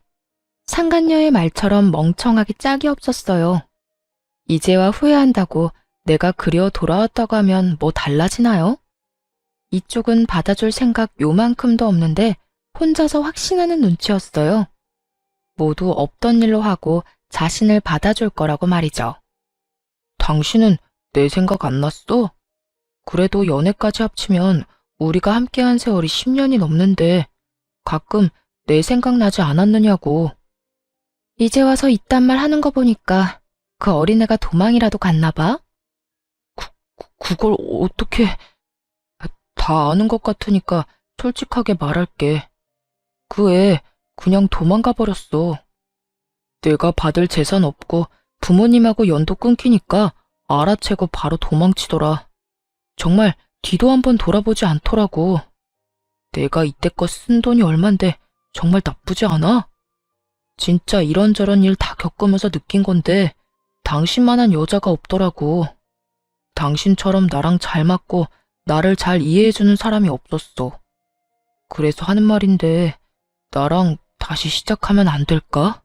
S2: 상간녀의 말처럼 멍청하기 짝이 없었어요. 이제와 후회한다고 내가 그리워 돌아왔다고 하면 뭐 달라지나요? 이쪽은 받아줄 생각 요만큼도 없는데 혼자서 확신하는 눈치였어요. 모두 없던 일로 하고 자신을 받아줄 거라고 말이죠. 당신은 내 생각 안 났어? 그래도 연애까지 합치면 우리가 함께한 세월이 10년이 넘는데 가끔 내 생각 나지 않았느냐고.
S1: 이제 와서 이딴 말 하는 거 보니까 그 어린애가 도망이라도 갔나 봐? 그걸 어떻게... 다 아는 것 같으니까 솔직하게 말할게. 그 애 그냥 도망가 버렸어. 내가 받을 재산 없고 부모님하고 연도 끊기니까 알아채고 바로 도망치더라. 정말 뒤도 한번 돌아보지 않더라고. 내가 이때껏 쓴 돈이 얼만데 정말 나쁘지 않아? 진짜 이런저런 일 다 겪으면서 느낀 건데 당신만한 여자가 없더라고. 당신처럼 나랑 잘 맞고 나를 잘 이해해주는 사람이 없었어. 그래서 하는 말인데 나랑 다시 시작하면 안 될까?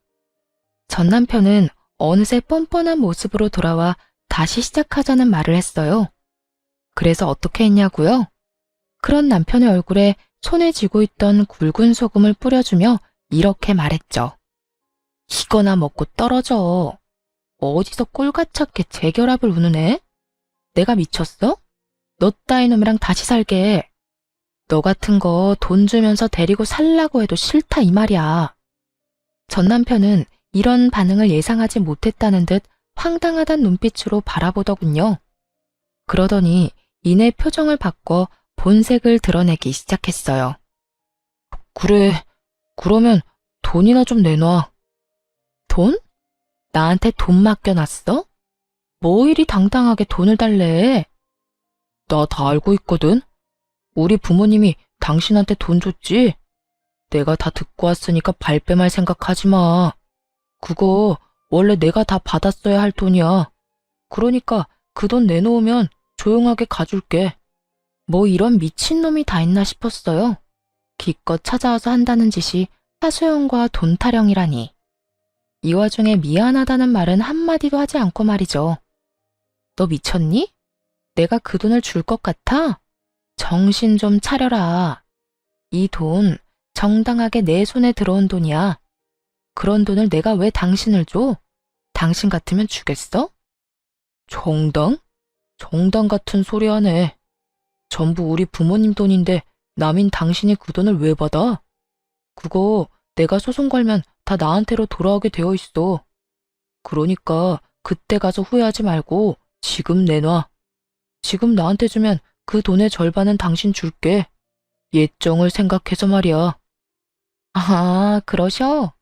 S1: 전 남편은 어느새 뻔뻔한 모습으로 돌아와 다시 시작하자는 말을 했어요. 그래서 어떻게 했냐고요? 그런 남편의 얼굴에 손에 쥐고 있던 굵은 소금을 뿌려주며 이렇게 말했죠. 이거나 먹고 떨어져. 어디서 꼴같았게 재결합을 우는 애? 내가 미쳤어? 너 따위 놈이랑 다시 살게. 너 같은 거 돈 주면서 데리고 살라고 해도 싫다 이 말이야. 전 남편은 이런 반응을 예상하지 못했다는 듯 황당하단 눈빛으로 바라보더군요. 그러더니 이내 표정을 바꿔 본색을 드러내기 시작했어요. 그래, 그러면 돈이나 좀 내놔. 돈? 나한테 돈 맡겨놨어? 뭐 이리 당당하게 돈을 달래? 나 다 알고 있거든. 우리 부모님이 당신한테 돈 줬지? 내가 다 듣고 왔으니까 발뺌할 생각하지 마. 그거 원래 내가 다 받았어야 할 돈이야. 그러니까 그 돈 내놓으면 조용하게 가줄게. 뭐 이런 미친놈이 다 있나 싶었어요. 기껏 찾아와서 한다는 짓이 하소연과 돈 타령이라니. 이 와중에 미안하다는 말은 한마디도 하지 않고 말이죠. 너 미쳤니? 내가 그 돈을 줄 것 같아? 정신 좀 차려라. 이 돈 정당하게 내 손에 들어온 돈이야. 그런 돈을 내가 왜 당신을 줘? 당신 같으면 주겠어? 정당? 정당 같은 소리 하네. 전부 우리 부모님 돈인데 남인 당신이 그 돈을 왜 받아? 그거 내가 소송 걸면 다 나한테로 돌아오게 되어 있어. 그러니까 그때 가서 후회하지 말고 지금 내놔. 지금 나한테 주면 그 돈의 절반은 당신 줄게. 예정을 생각해서 말이야. 아, 그러셔?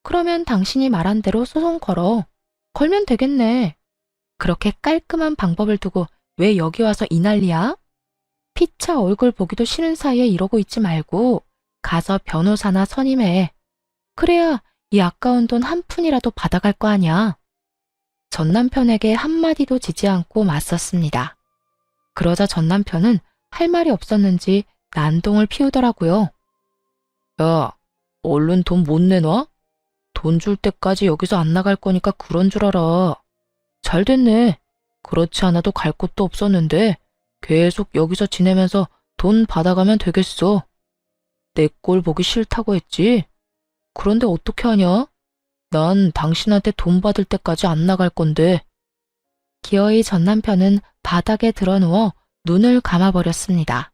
S1: 그러면 당신이 말한 대로 소송 걸어. 걸면 되겠네. 그렇게 깔끔한 방법을 두고 왜 여기 와서 이 난리야? 피차 얼굴 보기도 싫은 사이에 이러고 있지 말고 가서 변호사나 선임해. 그래야 이 아까운 돈 한 푼이라도 받아갈 거 아냐. 전 남편에게 한마디도 지지 않고 맞섰습니다. 그러자 전 남편은 할 말이 없었는지 난동을 피우더라고요. 야, 얼른 돈 못 내놔? 돈 줄 때까지 여기서 안 나갈 거니까 그런 줄 알아. 잘 됐네. 그렇지 않아도 갈 곳도 없었는데 계속 여기서 지내면서 돈 받아가면 되겠어. 내 꼴 보기 싫다고 했지? 그런데 어떻게 하냐? 난 당신한테 돈 받을 때까지 안 나갈 건데. 기어이 전 남편은 바닥에 드러누워 눈을 감아버렸습니다.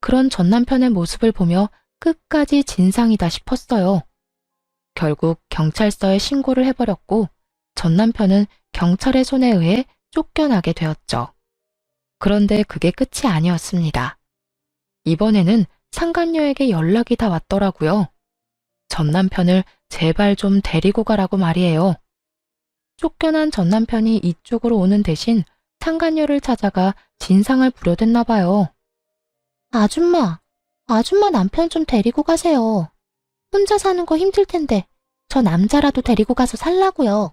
S1: 그런 전 남편의 모습을 보며 끝까지 진상이다 싶었어요. 결국 경찰서에 신고를 해버렸고 전 남편은 경찰의 손에 의해 쫓겨나게 되었죠. 그런데 그게 끝이 아니었습니다. 이번에는 상간녀에게 연락이 다 왔더라고요. 전 남편을 제발 좀 데리고 가라고 말이에요. 쫓겨난 전 남편이 이쪽으로 오는 대신 상간녀를 찾아가 진상을 부려댔나 봐요. 아줌마 남편 좀 데리고 가세요. 혼자 사는 거 힘들 텐데 저 남자라도 데리고 가서 살라고요.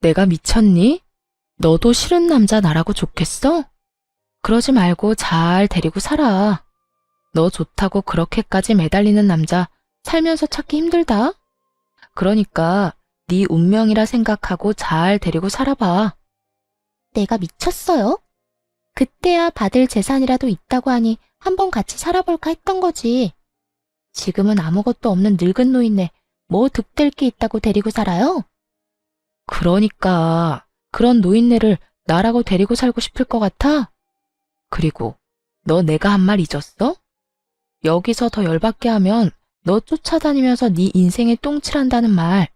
S1: 내가 미쳤니? 너도 싫은 남자 나라고 좋겠어? 그러지 말고 잘 데리고 살아. 너 좋다고 그렇게까지 매달리는 남자 살면서 찾기 힘들다. 그러니까 네 운명이라 생각하고 잘 데리고 살아봐. 내가 미쳤어요? 그때야 받을 재산이라도 있다고 하니 한번 같이 살아볼까 했던 거지. 지금은 아무것도 없는 늙은 노인네 뭐 득될 게 있다고 데리고 살아요? 그러니까 그런 노인네를 나라고 데리고 살고 싶을 것 같아? 그리고 너 내가 한 말 잊었어? 여기서 더 열받게 하면 너 쫓아다니면서 네 인생에 똥칠한다는 말.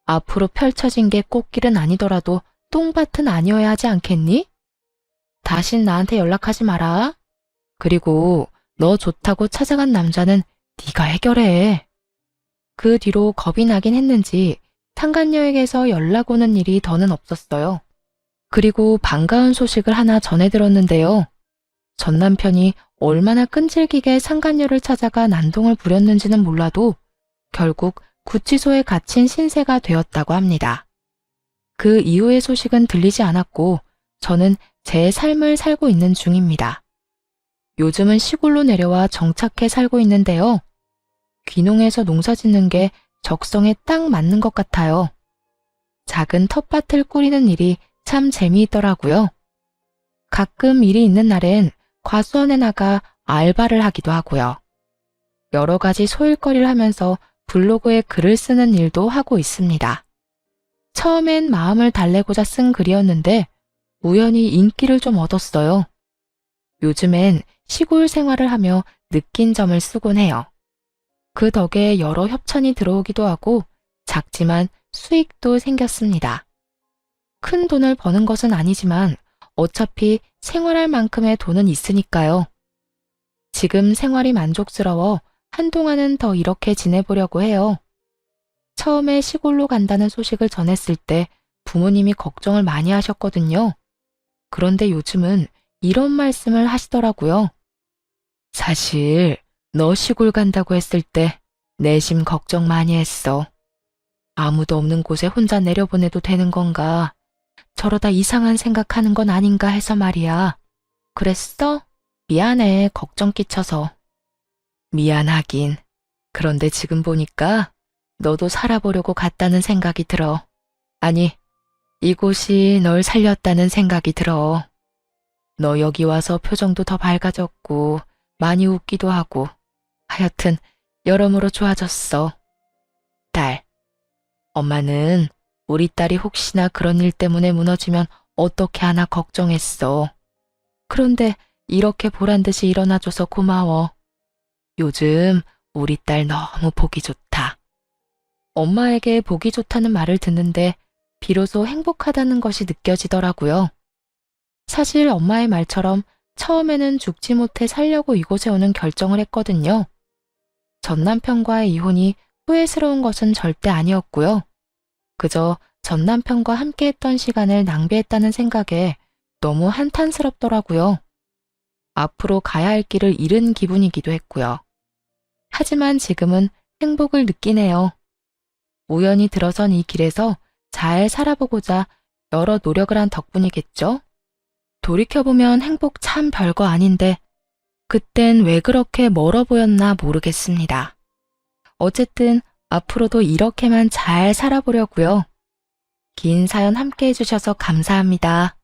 S1: 앞으로 펼쳐진 게 꽃길은 아니더라도 똥밭은 아니어야 하지 않겠니? 다신 나한테 연락하지 마라. 그리고 너 좋다고 찾아간 남자는 네가 해결해. 그 뒤로 겁이 나긴 했는지 상간녀에게서 연락 오는 일이 더는 없었어요. 그리고 반가운 소식을 하나 전해 들었는데요. 전 남편이 얼마나 끈질기게 상간녀를 찾아가 난동을 부렸는지는 몰라도 결국 구치소에 갇힌 신세가 되었다고 합니다. 그 이후의 소식은 들리지 않았고 저는 제 삶을 살고 있는 중입니다. 요즘은 시골로 내려와 정착해 살고 있는데요. 귀농해서 농사 짓는 게 적성에 딱 맞는 것 같아요. 작은 텃밭을 꾸리는 일이 참 재미있더라고요. 가끔 일이 있는 날엔 과수원에 나가 알바를 하기도 하고요. 여러 가지 소일거리를 하면서 블로그에 글을 쓰는 일도 하고 있습니다. 처음엔 마음을 달래고자 쓴 글이었는데 우연히 인기를 좀 얻었어요. 요즘엔 시골 생활을 하며 느낀 점을 쓰곤 해요. 그 덕에 여러 협찬이 들어오기도 하고 작지만 수익도 생겼습니다. 큰 돈을 버는 것은 아니지만 어차피 생활할 만큼의 돈은 있으니까요. 지금 생활이 만족스러워 한동안은 더 이렇게 지내보려고 해요. 처음에 시골로 간다는 소식을 전했을 때 부모님이 걱정을 많이 하셨거든요. 그런데 요즘은 이런 말씀을 하시더라고요. 사실 너 시골 간다고 했을 때 내심 걱정 많이 했어. 아무도 없는 곳에 혼자 내려보내도 되는 건가? 저러다 이상한 생각하는 건 아닌가 해서 말이야. 그랬어? 미안해, 걱정 끼쳐서. 미안하긴. 그런데 지금 보니까 너도 살아보려고 갔다는 생각이 들어. 아니, 이곳이 널 살렸다는 생각이 들어. 너 여기 와서 표정도 더 밝아졌고 많이 웃기도 하고 하여튼 여러모로 좋아졌어. 딸, 엄마는 우리 딸이 혹시나 그런 일 때문에 무너지면 어떻게 하나 걱정했어. 그런데 이렇게 보란듯이 일어나줘서 고마워. 요즘 우리 딸 너무 보기 좋다. 엄마에게 보기 좋다는 말을 듣는데 비로소 행복하다는 것이 느껴지더라고요. 사실 엄마의 말처럼 처음에는 죽지 못해 살려고 이곳에 오는 결정을 했거든요. 전 남편과의 이혼이 후회스러운 것은 절대 아니었고요. 그저 전 남편과 함께했던 시간을 낭비했다는 생각에 너무 한탄스럽더라고요. 앞으로 가야 할 길을 잃은 기분이기도 했고요. 하지만 지금은 행복을 느끼네요. 우연히 들어선 이 길에서 잘 살아보고자 여러 노력을 한 덕분이겠죠? 돌이켜보면 행복 참 별거 아닌데 그땐 왜 그렇게 멀어 보였나 모르겠습니다. 어쨌든 앞으로도 이렇게만 잘 살아보려고요. 긴 사연 함께 해주셔서 감사합니다.